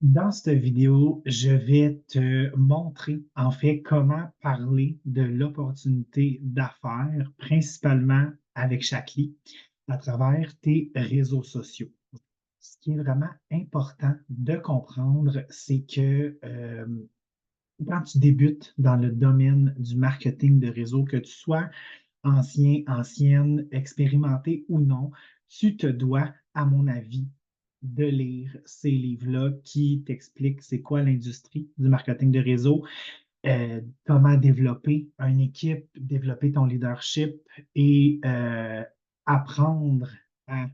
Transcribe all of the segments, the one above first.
Dans cette vidéo, je vais te montrer en fait comment parler de l'opportunité d'affaires, principalement avec Shaklee, à travers tes réseaux sociaux. Ce qui est vraiment important de comprendre, c'est que quand tu débutes dans le domaine du marketing de réseau, que tu sois ancien, ancienne, expérimenté ou non, tu te dois, à mon avis, de lire ces livres-là qui t'expliquent c'est quoi l'industrie du marketing de réseau, comment développer une équipe, développer ton leadership et apprendre à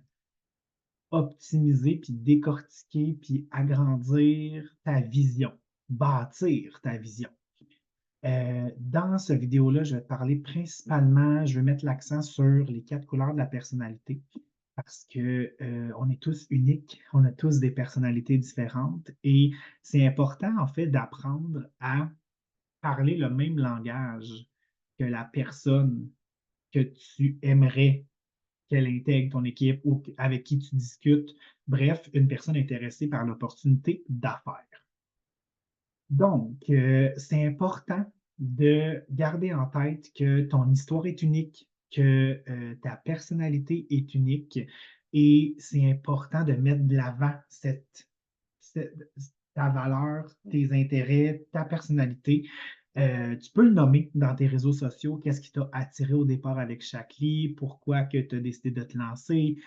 optimiser, puis décortiquer, puis agrandir ta vision, bâtir ta vision. Dans cette vidéo-là, je vais te parler principalement, je vais mettre l'accent sur les 4 couleurs de la personnalité parce que, on est tous uniques, on a tous des personnalités différentes et c'est important, en fait, d'apprendre à parler le même langage que la personne que tu aimerais qu'elle intègre ton équipe ou avec qui tu discutes. Bref, une personne intéressée par l'opportunité d'affaires. Donc, c'est important de garder en tête que ton histoire est unique, que ta personnalité est unique et c'est important de mettre de l'avant cette- ta valeur, tes intérêts, ta personnalité. Tu peux le nommer dans tes réseaux sociaux, qu'est-ce qui t'a attiré au départ avec Shaklee, pourquoi que tu as décidé de te lancer,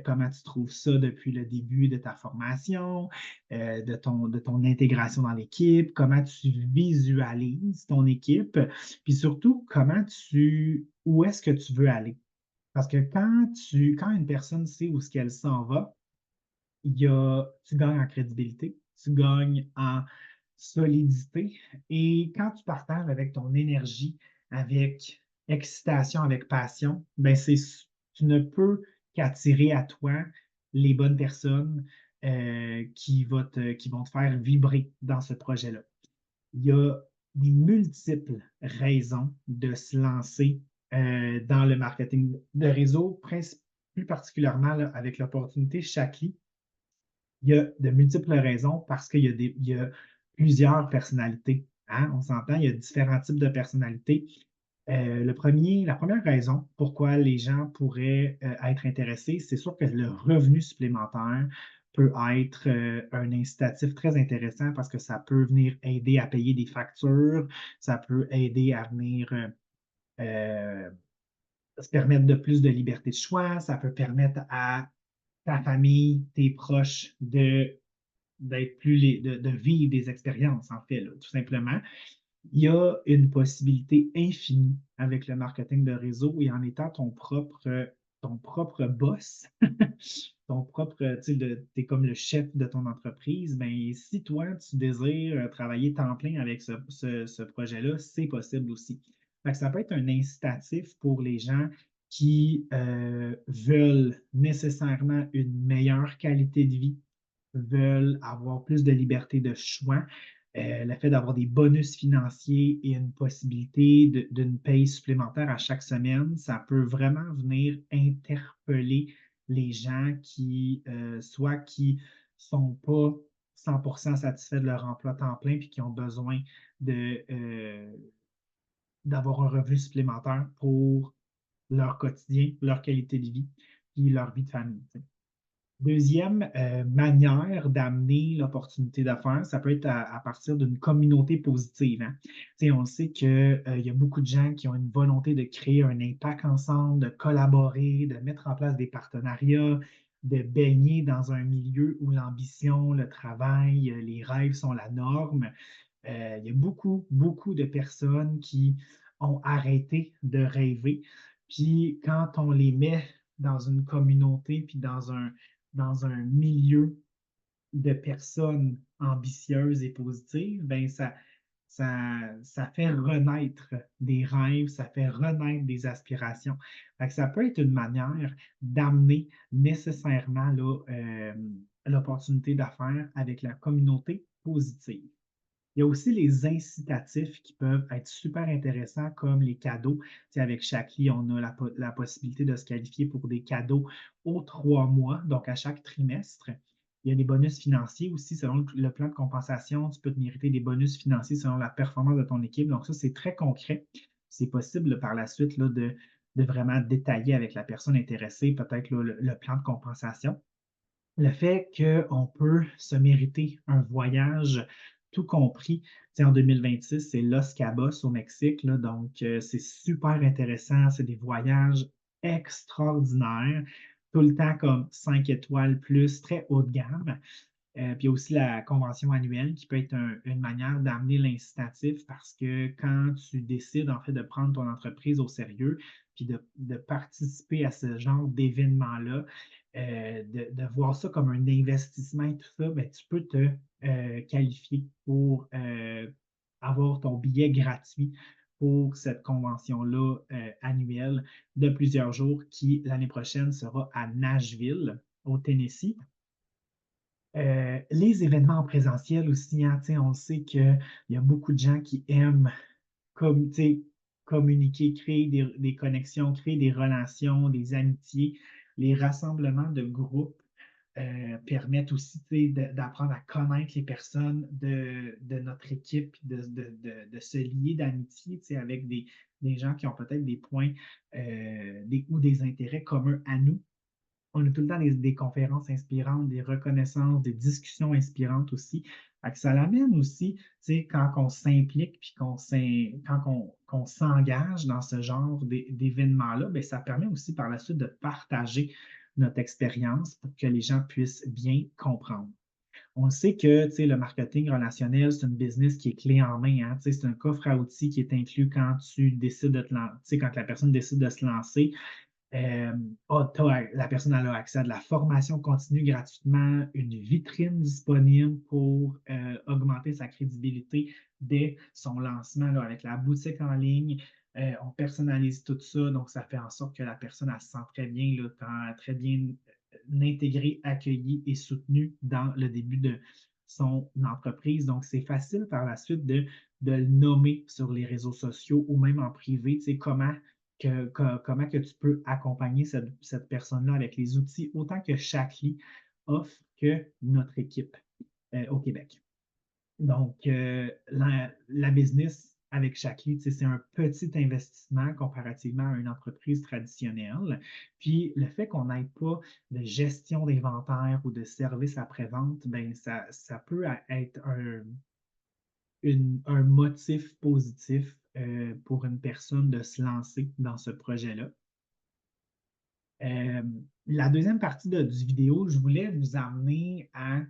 comment tu trouves ça depuis le début de ta formation, de ton intégration dans l'équipe, comment tu visualises ton équipe, puis surtout, où est-ce que tu veux aller. Parce que quand une personne sait où est-ce qu'elle s'en va, tu gagnes en crédibilité, tu gagnes en solidité. Et quand tu partages avec ton énergie, avec excitation, avec passion, ben tu ne peux qu'attirer à toi les bonnes personnes qui vont te faire vibrer dans ce projet-là. Il y a des multiples raisons de se lancer dans le marketing de réseau, plus particulièrement là, avec l'opportunité Shaklee. Il y a de multiples raisons parce il y a plusieurs personnalités. Hein? On s'entend, il y a différents types de personnalités. La première raison pourquoi les gens pourraient être intéressés, c'est sûr que le revenu supplémentaire peut être un incitatif très intéressant parce que ça peut venir aider à payer des factures, ça peut aider à venir euh, se permettre de plus de liberté de choix, ça peut permettre à ta famille, tes proches de vivre des expériences, en fait, là, tout simplement. Il y a une possibilité infinie avec le marketing de réseau et en étant ton propre boss, ton propre, tu sais, es comme le chef de ton entreprise, ben, si toi, tu désires travailler temps plein avec ce projet-là, c'est possible aussi. Fait que ça peut être un incitatif pour les gens qui veulent nécessairement une meilleure qualité de vie, veulent avoir plus de liberté de choix, le fait d'avoir des bonus financiers et une possibilité d'une paye supplémentaire à chaque semaine, ça peut vraiment venir interpeller les gens soit qui sont pas 100% satisfaits de leur emploi temps plein puis qui ont besoin de, d'avoir un revenu supplémentaire pour leur quotidien, leur qualité de vie et leur vie de famille. T'sais. Deuxième manière d'amener l'opportunité d'affaires, ça peut être à partir d'une communauté positive. Hein. On le sait qu'il y a beaucoup de gens qui ont une volonté de créer un impact ensemble, de collaborer, de mettre en place des partenariats, de baigner dans un milieu où l'ambition, le travail, les rêves sont la norme. Il y a beaucoup, beaucoup de personnes qui ont arrêté de rêver. Puis quand on les met dans une communauté, puis dans un milieu de personnes ambitieuses et positives, ben ça fait renaître des rêves, ça fait renaître des aspirations. Fait que ça peut être une manière d'amener nécessairement là, l'opportunité d'affaires avec la communauté positive. Il y a aussi les incitatifs qui peuvent être super intéressants, comme les cadeaux. Tu sais, avec Shaklee, on a la possibilité de se qualifier pour des cadeaux aux 3 mois, donc à chaque trimestre. Il y a des bonus financiers aussi selon le plan de compensation. Tu peux te mériter des bonus financiers selon la performance de ton équipe. Donc, ça, c'est très concret. C'est possible là, par la suite là, de vraiment détailler avec la personne intéressée, peut-être là, le plan de compensation. Le fait qu'on peut se mériter un voyage tout compris. Tu sais, en 2026, c'est Los Cabos au Mexique, là, donc c'est super intéressant. C'est des voyages extraordinaires, tout le temps comme 5 étoiles plus, très haut de gamme. Puis il y a aussi la convention annuelle qui peut être une manière d'amener l'incitatif parce que quand tu décides en fait de prendre ton entreprise au sérieux, puis de participer à ce genre d'événement-là, de voir ça comme un investissement et tout ça, ben, tu peux te qualifier pour avoir ton billet gratuit pour cette convention-là annuelle de plusieurs jours qui, l'année prochaine, sera à Nashville, au Tennessee. Les événements en présentiel aussi, hein, on sait qu'il y a beaucoup de gens qui aiment comme, communiquer, créer des connexions, créer des relations, des amitiés. Les rassemblements de groupes permettent aussi d'apprendre à connaître les personnes de notre équipe, de se lier d'amitié avec des gens qui ont peut-être des points ou des intérêts communs à nous. On a tout le temps des conférences inspirantes, des reconnaissances, des discussions inspirantes aussi. Fait que ça l'amène aussi, quand on s'implique puis qu'on s'engage dans ce genre d'événements-là, ben, ça permet aussi par la suite de partager notre expérience pour que les gens puissent bien comprendre. On sait que le marketing relationnel, c'est une business qui est clé en main. Hein, c'est un coffre à outils qui est inclus quand tu décides de te lancer, quand la personne décide de se lancer. La personne a accès à de la formation continue gratuitement, une vitrine disponible pour augmenter sa crédibilité dès son lancement là, avec la boutique en ligne. On personnalise tout ça, donc ça fait en sorte que la personne elle se sent très bien, là, très bien intégrée, accueillie et soutenue dans le début de son entreprise. Donc, c'est facile par la suite de le nommer sur les réseaux sociaux ou même en privé, tu sais, comment que tu peux accompagner cette personne-là avec les outils, autant que Shaklee offre que notre équipe au Québec. Donc, la business avec Shaklee, c'est un petit investissement comparativement à une entreprise traditionnelle. Puis, le fait qu'on n'ait pas de gestion d'inventaire ou de service après-vente, ben, ça peut être un motif positif pour une personne de se lancer dans ce projet-là. Euh, la deuxième partie du vidéo, je voulais vous amener à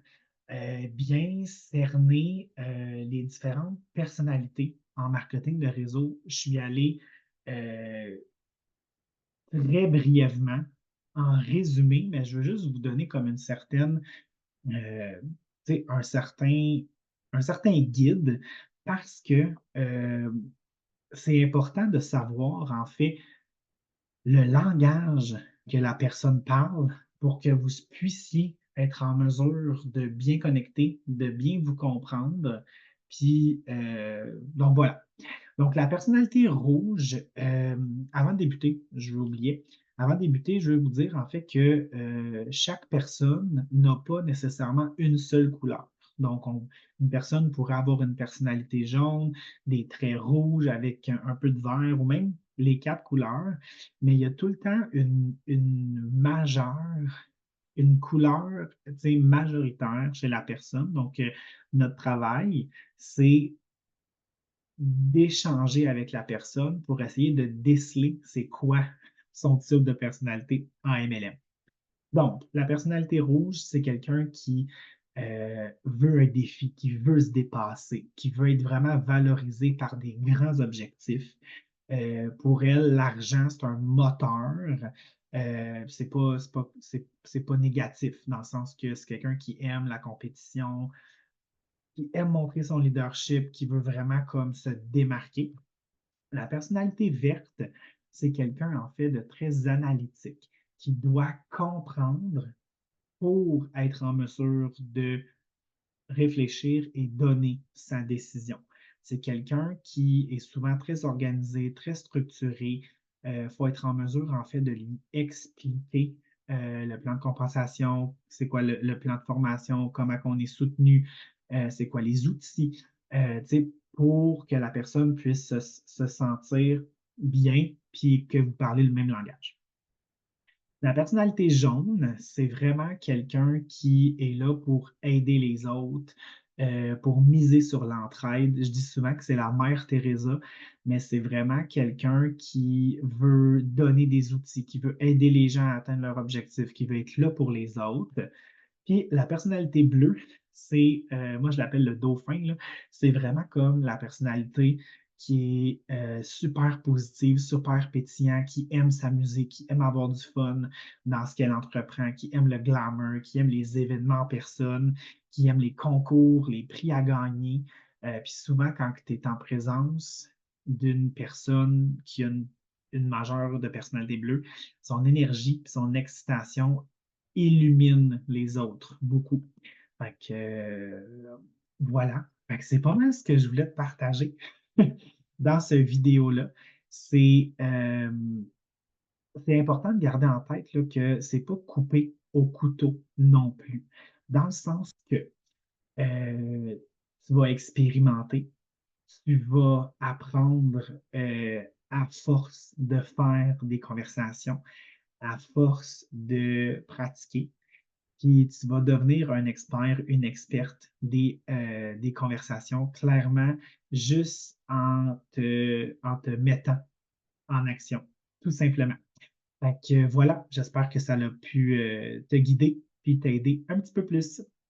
bien cerner les différentes personnalités en marketing de réseau. Je suis allé euh, très brièvement en résumé, mais je veux juste vous donner comme une certaine, euh, un certain guide parce que c'est important de savoir en fait le langage que la personne parle pour que vous puissiez être en mesure de bien connecter, de bien vous comprendre. Puis, donc voilà. Donc, la personnalité rouge, avant de débuter, je l'oubliais, avant de débuter, je vais vous dire en fait que chaque personne n'a pas nécessairement une seule couleur. Donc, une personne pourrait avoir une personnalité jaune, des traits rouges avec un peu de vert ou même les quatre couleurs, mais il y a tout le temps une majeure, une couleur majoritaire chez la personne. Donc, notre travail, c'est d'échanger avec la personne pour essayer de déceler c'est quoi son type de personnalité en MLM. Donc, la personnalité rouge, c'est quelqu'un qui veut un défi, qui veut se dépasser, qui veut être vraiment valorisé par des grands objectifs. Pour elle, l'argent, c'est un moteur. C'est pas négatif, dans le sens que c'est quelqu'un qui aime la compétition, qui aime montrer son leadership, qui veut vraiment comme se démarquer. La personnalité verte, c'est quelqu'un en fait de très analytique, qui doit comprendre pour être en mesure de réfléchir et donner sa décision. C'est quelqu'un qui est souvent très organisé, très structuré. Il faut être en mesure en fait de lui expliquer le plan de compensation, c'est quoi le plan de formation, comment on est soutenu, c'est quoi les outils, tu sais, pour que la personne puisse se sentir bien, puis que vous parlez le même langage. La personnalité jaune, c'est vraiment quelqu'un qui est là pour aider les autres, pour miser sur l'entraide. Je dis souvent que c'est la mère Teresa, mais c'est vraiment quelqu'un qui veut donner des outils, qui veut aider les gens à atteindre leur objectif, qui veut être là pour les autres. Puis la personnalité bleue, c'est, moi je l'appelle le dauphin, là. C'est vraiment comme la personnalité qui est super positive, super pétillant, qui aime s'amuser, qui aime avoir du fun dans ce qu'elle entreprend, qui aime le glamour, qui aime les événements en personne, qui aime les concours, les prix à gagner. Puis souvent, quand tu es en présence d'une personne qui a une majeure de personnalité bleue, son énergie et son excitation illumine les autres beaucoup. Fait que, voilà. Fait que c'est pas mal ce que je voulais te partager dans ce vidéo-là. C'est c'est important de garder en tête là, que c'est pas coupé au couteau non plus. Dans le sens que euh, tu vas expérimenter, tu vas apprendre à force de faire des conversations, à force de pratiquer. Puis tu vas devenir un expert, une experte des conversations, clairement, juste en te mettant en action, tout simplement. Fait que voilà, j'espère que ça a pu te guider puis t'aider un petit peu plus.